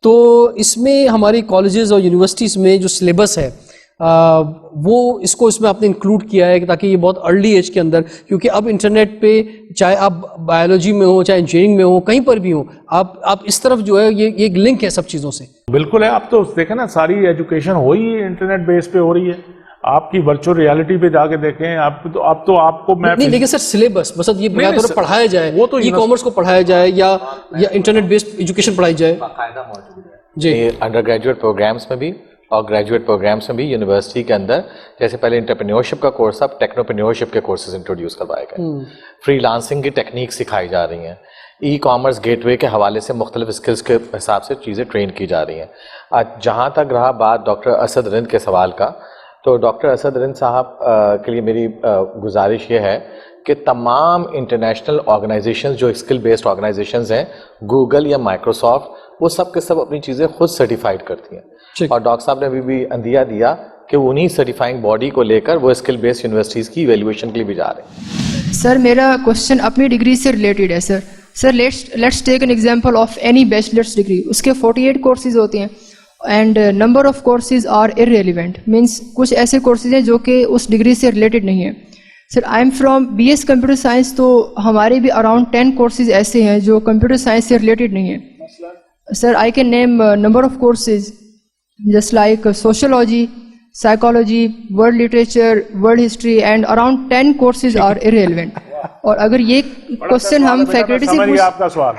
تو اس میں ہماری کالجز اور یونیورسٹیز میں جو سلیبس ہے وہ اس میں آپ نے انکلوڈ کیا ہے تاکہ یہ بہت ارلی ایج کے اندر, کیونکہ اب انٹرنیٹ پہ چاہے آپ بایولوجی میں ہوں, چاہے انجینئرنگ میں ہوں, کہیں پر بھی ہوں, آپ اس طرف جو ہے یہ ایک لنک ہے سب چیزوں سے. بالکل ہے. اب تو دیکھیں نا, ساری ایجوکیشن ہو ہی انٹرنیٹ بیس پہ ہو رہی ہے. آپ کی ورچوئل ریالٹی پہ جا کے دیکھیں, اب تو آپ کو میں نہیں, لیکن سر سلیبس بس یہ بنیاد طور پر پڑھایا جائے, وہ تو ای کامرس کو پڑھایا جائے یا انٹرنیٹ بیسڈ ایجوکیشن پڑھائی جائے. جی, انڈر گریجویٹ پروگرامس میں بھی اور گریجویٹ پروگرامس میں بھی یونیورسٹی کے اندر جیسے پہلے انٹرپرینیورشپ کا کورس, اب ٹیکنوپرینیورشپ کے کورسز انٹروڈیوس کروائے گئے. فری لانسنگ کی ٹیکنیک سکھائی جا رہی ہیں. ای کامرس گیٹ وے کے حوالے سے مختلف اسکلس کے حساب سے چیزیں ٹرین کی جا رہی ہیں. جہاں تک رہا بات ڈاکٹر اسد رند کے سوال کا, تو ڈاکٹر اسد رند صاحب کے لیے میری گزارش یہ ہے کہ تمام انٹرنیشنل آرگنائزیشنز جو اسکل بیسڈ آرگنائزیشنز ہیں, گوگل یا مائکروسافٹ, وہ سب کے سب اپنی چیزیں خود سرٹیفائڈ کرتی ہیں. اور ڈاکٹر صاحب نے بھی اندیا دیا کہ انہی سرٹیفائنگ باڈی کو لے کر وہ اسکل بیسڈ یونیورسٹیز کی ایویلویشن کے لیے بھی جا رہے ہیں. سر میرا کوشچن اپنی ڈگری سے ریلیٹڈ ہے. Sir let's take an example of any bachelor's degree. اس کے 48 کورسز ہوتے ہیں and number of courses are irrelevant, means کچھ ایسے کورسز ہیں جو کہ اس ڈگری سے ریلیٹڈ نہیں ہیں. Sir I am from B S computer science, تو ہمارے بھی اراؤنڈ 10 کورسز ایسے ہیں جو کمپیوٹر سائنس سے ریلیٹڈ نہیں ہیں. Sir I can name number of courses just like sociology, psychology, world literature, world history and around 10 courses are irrelevant. اور اگر یہ کوشچن ہم فیکلٹی سے پوچھ آپ کا سوال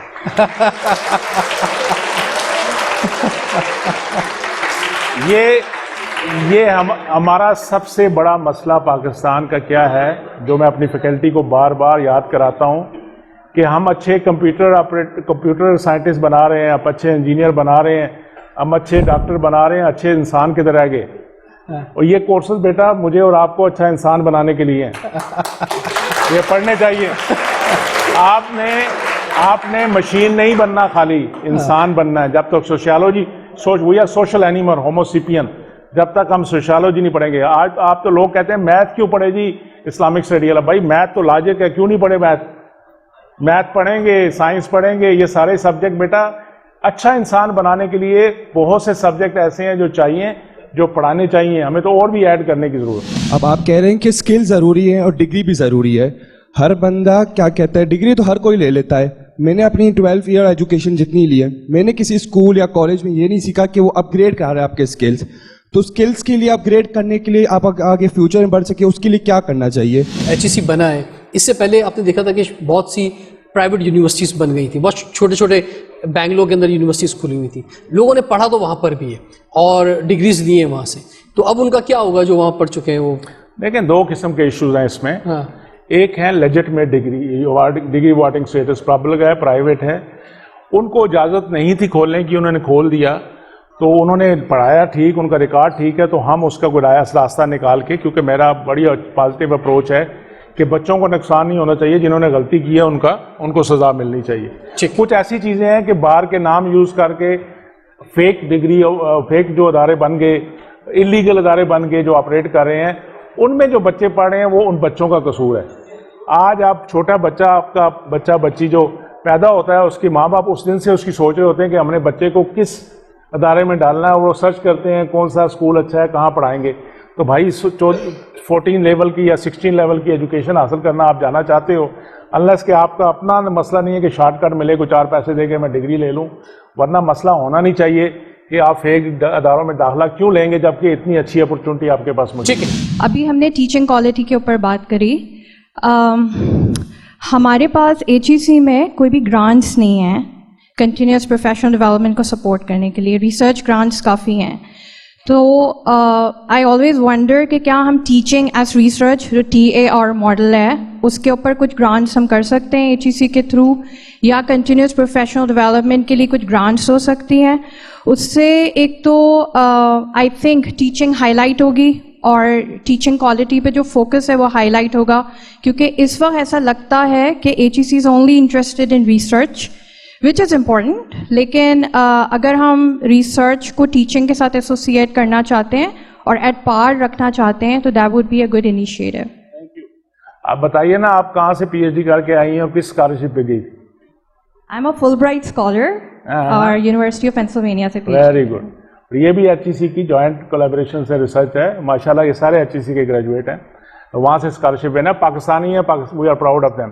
یہ ہمارا سب سے بڑا مسئلہ پاکستان کا کیا ہے, جو میں اپنی فیکلٹی کو بار بار یاد کراتا ہوں کہ ہم اچھے کمپیوٹر سائنٹسٹ بنا رہے ہیں, آپ اچھے انجینئر بنا رہے ہیں, ہم اچھے ڈاکٹر بنا رہے ہیں, اچھے انسان کی طرح گئے, اور یہ کورسز بیٹا مجھے اور آپ کو اچھا انسان بنانے کے لیے ہیں. یہ پڑھنے چاہیے. آپ نے مشین نہیں بننا, خالی انسان بننا ہے. جب تک sociology we are social animal homo sapien, جب تک ہم سوشیالوجی نہیں پڑھیں گے. آج آپ تو لوگ کہتے ہیں میتھ کیوں پڑھے جی اسلامک اسٹڈی والا. بھائی میتھ تو لاجک ہے, کیوں نہیں پڑھے میتھ پڑھیں گے, سائنس پڑھیں گے. یہ سارے سبجیکٹ بیٹا اچھا انسان بنانے کے لیے بہت سے سبجیکٹ ایسے ہیں جو چاہیے, جو پڑھانے چاہیے, ہمیں تو اور بھی ایڈ کرنے کی ضرورت ہے. اب آپ کہہ رہے ہیں کہ اسکل ضروری ہے اور ڈگری بھی ضروری ہے. ہر بندہ کیا کہتا ہے, ڈگری تو ہر کوئی لے لیتا ہے. میں نے اپنی 12 ایئر ایجوکیشن جتنی لی ہے, میں نے کسی اسکول یا کالج میں یہ نہیں سیکھا کہ وہ اپ گریڈ کر رہا ہے آپ کے اسکلس. تو اسکلس کے لیے اپ گریڈ کرنے کے لیے آپ آگے فیوچر میں بڑھ سکے, اس کے لیے کیا کرنا چاہیے؟ ایچ ای سی بنا ہے. اس سے پہلے آپ نے دیکھا تھا کہ بہت سی پرائیویٹ یونیورسٹیز بن گئی تھی, بہت چھوٹے چھوٹے بینگلور کے اندر یونیورسٹیز کھلی ہوئی تھی. لوگوں نے پڑھا تو وہاں پر بھی ہے اور ڈگریز لی ہیں وہاں سے. تو اب ان کا کیا ہوگا جو وہاں پڑھ چکے ہیں؟ وہ دیکھیں 2 قسم کے ایشوز ہیں اس میں. ایک ہے legitimate degree waiting status, public ہے, پرائیویٹ ہے. ان کو اجازت نہیں تھی کھولنے کی, انہوں نے کھول دیا. تو انہوں نے پڑھایا ٹھیک, ان کا ریکارڈ ٹھیک ہے, تو ہم اس کا کوئی راستہ نکال کے, کیونکہ میرا بڑی پازیٹیو اپروچ ہے کہ بچوں کو نقصان نہیں ہونا چاہیے, جنہوں نے غلطی کی ہے ان کو سزا ملنی چاہیے. کچھ ایسی چیزیں ہیں کہ بار کے نام یوز کر کے فیک ڈگری, فیک جو ادارے بن گئے, انلیگل ادارے بن گئے جو آپریٹ کر رہے ہیں, ان میں جو بچے پڑھ رہے ہیں وہ ان بچوں کا قصور ہے. آج آپ چھوٹا بچہ, آپ کا بچہ بچی جو پیدا ہوتا ہے, اس کی ماں باپ اس دن سے اس کی سوچ رہے ہوتے ہیں کہ ہم نے بچے کو کس ادارے میں ڈالنا ہے, وہ سرچ کرتے ہیں کون سا اسکول اچھا ہے, کہاں پڑھائیں گے. تو بھائی 14 لیول کی یا 16 لیول کی ایجوکیشن حاصل کرنا آپ جانا چاہتے ہو, انلیس کہ آپ کا اپنا مسئلہ نہیں ہے کہ شارٹ کٹ ملے کو 4 پیسے دے کے میں ڈگری لے لوں, ورنہ مسئلہ ہونا نہیں چاہیے کہ آپ فیک اداروں میں داخلہ کیوں لیں گے جبکہ اتنی اچھی اپرچونٹی آپ کے پاس موجود ہے. ابھی ہم نے ٹیچنگ کوالٹی کے اوپر بات کری. ہمارے پاس HEC میں کوئی بھی گرانٹس نہیں ہیں کنٹینیوس پروفیشنل ڈیولپمنٹ کو سپورٹ کرنے کے لیے. ریسرچ گرانٹس کافی ہیں. تو آئی آلویز ونڈر کہ کیا ہم ٹیچنگ ایز ریسرچ جو TAR ماڈل ہے اس کے اوپر کچھ گرانٹس ہم کر سکتے ہیں HEC کے تھرو, یا کنٹینیوس پروفیشنل ڈیولپمنٹ کے لیے کچھ گرانٹس ہو سکتی ہیں. اس سے ایک تو I think teaching high light ہوگی اور ٹیچنگ کوالٹی پہ جو فوکس ہے وہ ہائی لائٹ ہوگا, کیونکہ اس وقت ایسا لگتا ہے کہ HEC is only interested in research which is important, لیکن اگر ہم ریسرچ کو ٹیچنگ کے ساتھ ایسوسیٹ کرنا چاہتے ہیں اور ایٹ پار رکھنا چاہتے ہیں تو that would be a good initiative. آپ بتائیے نا, آپ کہاں سے PhD کر کے آئی ہیں اور کس اسکالرشپ پہ گئی؟ I am a Fulbright scholar اور یونیورسٹی آف پینسلوینیا سے. Very good. یہ بھی HEC کی جوائنٹ کولیبریشن سے ریسرچ ہے. ماشاءاللہ یہ سارے HEC کے گریجویٹ ہیں, وہاں سے اسکالرشپ ہے نا, پاکستانی ہے, we are proud of them.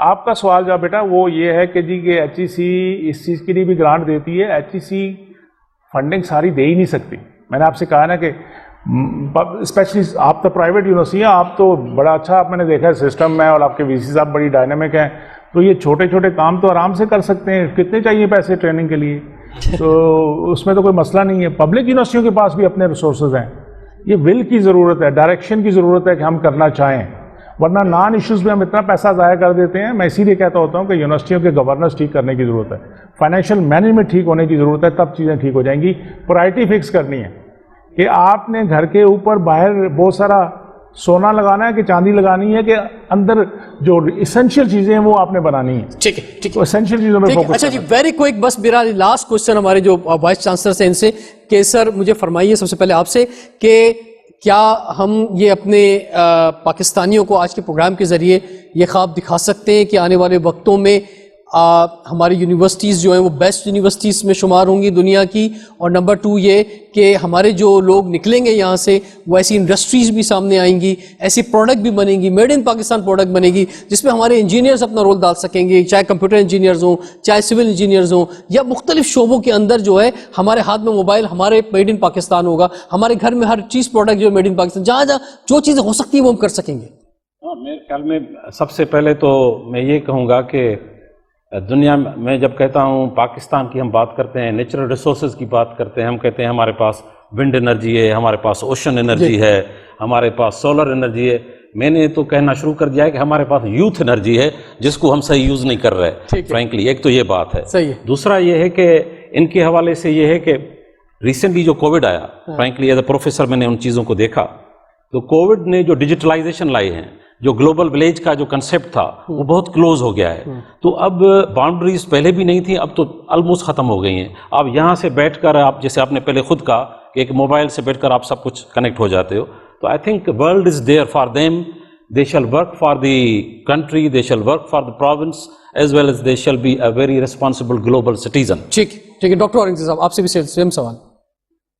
آپ کا سوال جو بیٹا وہ یہ ہے کہ جی کہ HEC اس چیز کے لیے بھی گرانٹ دیتی ہے. HEC فنڈنگ ساری دے ہی نہیں سکتی. میں نے آپ سے کہا نا کہ اسپیشلی آپ تو پرائیویٹ یونیورسٹی ہیں, آپ تو بڑا اچھا آپ میں نے دیکھا ہے سسٹم میں, اور آپ کے VC صاحب بڑی ڈائنامک ہیں, تو یہ چھوٹے چھوٹے کام تو آرام سے کر سکتے ہیں. کتنے چاہیے پیسے ٹریننگ کے لیے؟ تو اس میں تو کوئی مسئلہ نہیں ہے. پبلک یونیورسٹیوں کے پاس بھی اپنے ریسورسز ہیں. یہ ول کی ضرورت ہے, ڈائریکشن کی ضرورت ہے کہ ہم کرنا چاہیں, ورنہ نان ایشوز میں ہم اتنا پیسہ ضائع کر دیتے ہیں. میں اسی لیے کہتا ہوتا ہوں کہ یونیورسٹیوں کے گورننس ٹھیک کرنے کی ضرورت ہے, فائنینشیل مینجمنٹ ٹھیک ہونے کی ضرورت ہے, تب چیزیں ٹھیک ہو جائیں گی. پرائرٹی فکس کرنی ہے کہ آپ نے گھر کے اوپر باہر بہت سارا سونا لگانا ہے کہ چاندی لگانی ہے, کہ اندر جو اسینشیل چیزیں ہیں وہ آپ نے بنانی ہیں. ٹھیک ہے, ٹھیک ہے, اسینشیل چیزوں میں فوکس. اچھا جی, ویری کوئک, بس میرا لاسٹ کوشچن ہمارے جو وائس چانسلر سے ان سے کہ سر مجھے فرمائیے سب سے پہلے آپ سے کہ کیا ہم یہ اپنے پاکستانیوں کو آج کے پروگرام کے ذریعے یہ خواب دکھا سکتے ہیں کہ آنے والے وقتوں میں ہماری یونیورسٹیز جو ہیں وہ بیسٹ یونیورسٹیز میں شمار ہوں گی دنیا کی, اور نمبر 2 یہ کہ ہمارے جو لوگ نکلیں گے یہاں سے وہ ایسی انڈسٹریز بھی سامنے آئیں گی, ایسی پروڈکٹ بھی بنیں گی, میڈ ان پاکستان پروڈکٹ بنے گی جس میں ہمارے انجینئرز اپنا رول ڈال سکیں گے, چاہے کمپیوٹر انجینئرز ہوں, چاہے سول انجینئرز ہوں, یا مختلف شعبوں کے اندر جو ہے ہمارے ہاتھ میں موبائل ہمارے میڈ ان پاکستان ہوگا, ہمارے گھر میں ہر چیز پروڈکٹ جو ہے میڈ ان پاکستان, جہاں جہاں جو چیزیں ہو سکتی ہیں وہ ہم کر سکیں گے. میرے خیال میں سب سے پہلے تو میں یہ کہوں گا کہ دنیا میں جب کہتا ہوں پاکستان کی ہم بات کرتے ہیں, نیچرل ریسورسز کی بات کرتے ہیں, ہم کہتے ہیں ہمارے پاس ونڈ انرجی ہے, ہمارے پاس اوشن انرجی ہے, ہمارے پاس سولر انرجی ہے. میں نے تو کہنا شروع کر دیا ہے کہ ہمارے پاس یوتھ انرجی ہے جس کو ہم صحیح یوز نہیں کر رہے فرینکلی. ایک تو یہ بات ہے. دوسرا یہ ہے کہ ان کے حوالے سے یہ ہے کہ ریسنٹلی جو کووڈ آیا, فرینکلی ایز اے پروفیسر میں نے ان چیزوں کو دیکھا, تو کووڈ نے جو ڈیجیٹلائزیشن لائی ہیں, جو گلوبل ولیج کا جو کنسیپٹ تھا وہ بہت کلوز ہو گیا ہے. تو اب باؤنڈریز پہلے بھی نہیں تھیں, اب تو آلموسٹ ختم ہو گئی ہیں. آپ یہاں سے بیٹھ کر, آپ جیسے آپ نے پہلے خود کہا کہ ایک موبائل سے بیٹھ کر آپ سب کچھ کنیکٹ ہو جاتے ہو. تو I think world is there for them, they shall work for the country, they shall work for the province, as well as they shall be a very responsible global citizen. ٹھیک ہے, doctor Aurangzeb صاحب آپ سے بھی same سوال.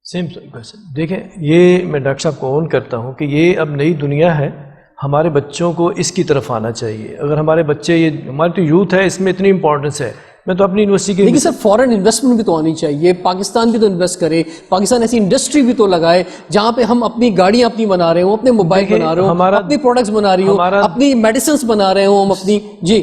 Same question. دیکھیں, یہ میں ڈاکٹر صاحب کو اون کرتا ہوں کہ یہ اب نئی دنیا ہے, ہمارے بچوں کو اس کی طرف آنا چاہیے. اگر ہمارے بچے, یہ ہماری تو یوتھ ہے, اس میں اتنی امپورٹنس ہے. میں تو اپنی یونیورسٹی کی, لیکن سر فورن انویسٹمنٹ بھی تو آنی چاہیے, پاکستان بھی تو انویسٹ کرے, پاکستان ایسی انڈسٹری بھی تو لگائے جہاں پہ ہم اپنی گاڑیاں اپنی بنا رہے ہوں, اپنے موبائل بنا رہے ہوں, اپنی پروڈکٹس بنا رہی ہوں, اپنی میڈیسنس بنا رہے ہوں ہم اپنی, جی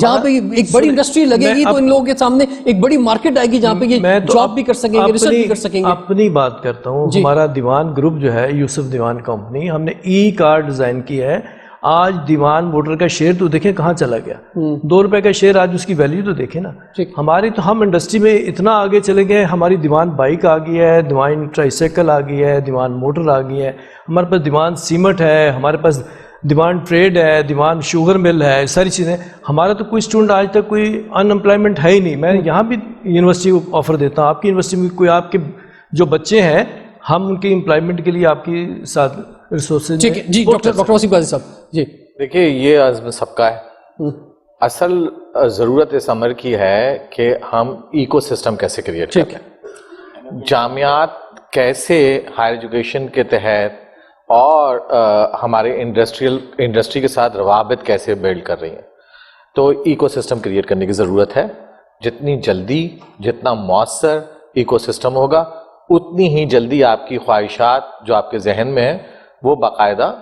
جہاں پہ ایک بڑی انڈسٹری لگے گی تو ان لوگوں کے سامنے ایک بڑی مارکیٹ آئے گی جہاں پہ یہ جاب بھی کر سکیں گے, ریسرچ بھی کر سکیں گے. اپنی بات کرتا ہوں, ہمارا دیوان گروپ جو ہے, یوسف دیوان کمپنی, ہم نے ای کارڈ ڈیزائن کی ہے. آج دیوان ووٹر کا شیئر تو دیکھیں کہاں چلا گیا, 2 روپے کا شیئر, آج اس کی ویلیو تو دیکھیں نا. ہماری تو ہم انڈسٹری میں اتنا آگے چلے گئے, ہماری دیوان بائک آ گئی ہے, دیوان ٹرائی سائیکل آ گئی ہے, دیوان موٹر آ گئی ہے, ہمارے پاس دیوان سیمٹ ہے, ہمارے پاس دیوان ٹریڈ ہے, دیوان شوگر مل ہے, ساری چیزیں. ہمارا تو کوئی اسٹوڈنٹ آج تک کوئی ان امپلائمنٹ ہے ہی نہیں. میں یہاں بھی یونیورسٹی کو آفر دیتا ہوں, آپ کی یونیورسٹی میں کوئی آپ کے جو بچے ہیں, ہم ان کی امپلائمنٹ کے لیے آپ کی ساتھ ریسورسز. جی ڈاکٹر وسیم قاضی صاحب. جی دیکھیے, یہ عزم سب کا ہے. اصل ضرورت اس امر کی ہے کہ ہم ایکو سسٹم کیسے کریٹ کریں, جامعات کیسے ہائر ایجوکیشن کے تحت اور ہمارے انڈسٹری کے ساتھ روابط کیسے بلڈ کر رہی ہیں. تو ایکو سسٹم کریٹ کرنے کی ضرورت ہے. جتنی جلدی, جتنا مؤثر ایکو سسٹم ہوگا, اتنی ہی جلدی آپ کی خواہشات جو آپ کے ذہن میں ہیں وہ باقاعدہ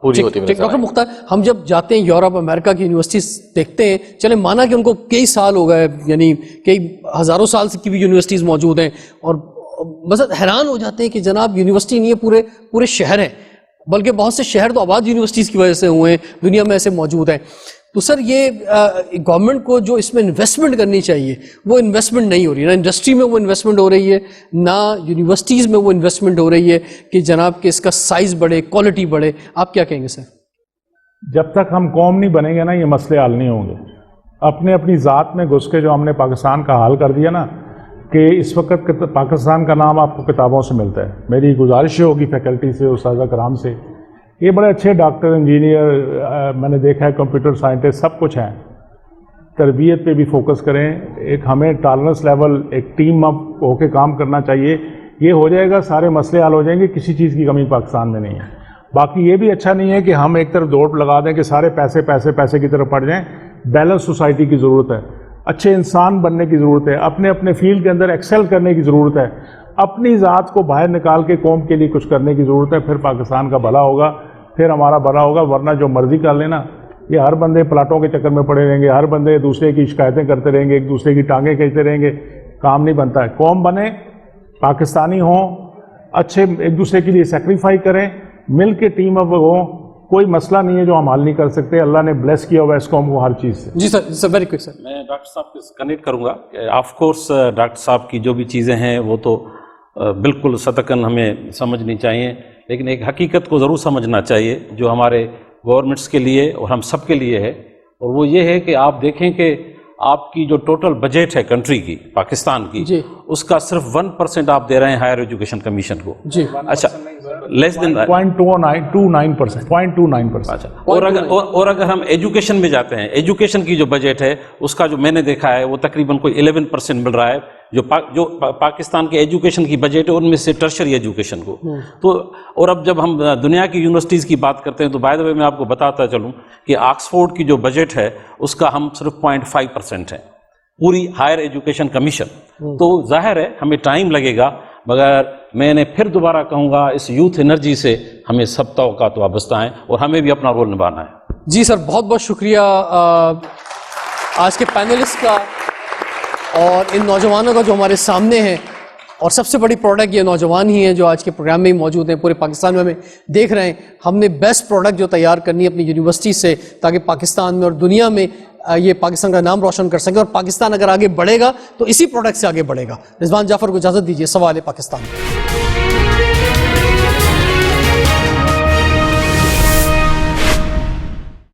پوری ہوتی ہے. ڈاکٹر مختار, ہم جب جاتے ہیں یورپ امریکہ کی یونیورسٹیز دیکھتے ہیں, چلے مانا کہ ان کو کئی سال ہو گئے, یعنی کئی ہزاروں سال کی بھی یونیورسٹیز موجود ہیں, اور بس حیران ہو جاتے ہیں کہ جناب یونیورسٹی نہیں ہے, پورے شہر ہیں, بلکہ بہت سے شہر تو آباد یونیورسٹیز کی وجہ سے ہوئے ہیں, دنیا میں ایسے موجود ہیں. تو سر یہ گورنمنٹ کو جو اس میں انویسٹمنٹ کرنی چاہیے وہ انویسٹمنٹ نہیں ہو رہی, نہ انڈسٹری میں وہ انویسٹمنٹ ہو رہی ہے, نہ یونیورسٹیز میں وہ انویسٹمنٹ ہو رہی ہے کہ جناب کہ اس کا سائز بڑھے, کوالٹی بڑھے. آپ کیا کہیں گے سر؟ جب تک ہم قوم نہیں بنیں گے نا, یہ مسئلے حل نہیں ہوں گے. اپنی ذات میں گھس کے جو ہم نے پاکستان کا حال کر دیا نا, کہ اس وقت پاکستان کا نام آپ کو کتابوں سے ملتا ہے. میری گزارش ہوگی فیکلٹی سے, اساتذہ کرام سے, یہ بڑے اچھے ڈاکٹر, انجینئر, میں نے دیکھا ہے کمپیوٹر سائنٹسٹ, سب کچھ ہیں. تربیت پہ بھی فوکس کریں. ایک ہمیں ٹالرنس لیول, ایک ٹیم اپ ہو کے کام کرنا چاہیے. یہ ہو جائے گا, سارے مسئلے حل ہو جائیں گے, کسی چیز کی کمی پاکستان میں نہیں ہے. باقی یہ بھی اچھا نہیں ہے کہ ہم ایک طرف دوڑ لگا دیں کہ سارے پیسے کی طرف پڑ جائیں. بیلنس سوسائٹی کی ضرورت ہے, اچھے انسان بننے کی ضرورت ہے, اپنے فیلڈ کے اندر ایکسل کرنے کی ضرورت ہے, اپنی ذات کو باہر نکال کے قوم کے لیے کچھ کرنے کی ضرورت ہے. پھر پاکستان کا بھلا ہوگا, پھر ہمارا بھلا ہوگا. ورنہ جو مرضی کر لینا, یہ ہر بندے پلاٹوں کے چکر میں پڑے رہیں گے, ہر بندے دوسرے کی شکایتیں کرتے رہیں گے, ایک دوسرے کی ٹانگیں کھینچتے رہیں گے, کام نہیں بنتا ہے. قوم بنے, پاکستانی ہوں, اچھے ایک دوسرے کے لیے سیکریفائی کریں, مل کے ٹیم اپ ہوں. کوئی مسئلہ نہیں ہے جو ہم حل نہیں کر سکتے. اللہ نے بلیس کیا ہوا اس قوم کو ہر چیز سے. جی سر, ویری کوئک سر. میں ڈاکٹر صاحب کو کنیکٹ کروں گا. آف کورس ڈاکٹر صاحب کی جو بھی چیزیں ہیں وہ تو بالکل صدقاً ہمیں سمجھنی چاہیے, لیکن ایک حقیقت کو ضرور سمجھنا چاہیے جو ہمارے گورنمنٹس کے لیے اور ہم سب کے لیے ہے, اور وہ یہ ہے کہ آپ دیکھیں کہ آپ کی جو ٹوٹل بجٹ ہے کنٹری کی, پاکستان کی, اس کا صرف 1% آپ دے رہے ہیں ہائر ایجوکیشن کمیشن کو. جی اچھا, لیس دین 0.29%. اچھا, اور اگر ہم ایجوکیشن میں جاتے ہیں, ایجوکیشن کی جو بجٹ ہے اس کا جو میں نے دیکھا ہے وہ تقریباً کوئی 11% مل رہا ہے. جو پاکستان کے ایجوکیشن کی بجٹ ہے ان میں سے ٹرشری ایجوکیشن کو. تو اور اب جب ہم دنیا کی یونیورسٹیز کی بات کرتے ہیں تو بائی دا وے میں آپ کو بتاتا چلوں کہ آکسفورڈ کی جو بجٹ ہے اس کا ہم صرف 0.5% ہے پوری ہائر ایجوکیشن کمیشن. تو ظاہر ہے ہمیں ٹائم لگے گا, مگر میں نے پھر دوبارہ کہوں گا اس یوتھ انرجی سے ہمیں سب توقعات وابستہ ہیں اور ہمیں بھی اپنا رول نبھانا ہے. جی سر, بہت بہت شکریہ آج کے پینلسٹ کا اور ان نوجوانوں کا جو ہمارے سامنے ہیں. اور سب سے بڑی پروڈکٹ یہ نوجوان ہی ہیں جو آج کے پروگرام میں ہی موجود ہیں, پورے پاکستان میں ہمیں دیکھ رہے ہیں. ہم نے بیسٹ پروڈکٹ جو تیار کرنی ہے اپنی یونیورسٹی سے, تاکہ پاکستان میں اور دنیا میں یہ پاکستان کا نام روشن کر سکیں. اور پاکستان اگر آگے بڑھے گا تو اسی پروڈکٹ سے آگے بڑھے گا. رضوان جعفر کو اجازت دیجیے, سوال ہے پاکستان.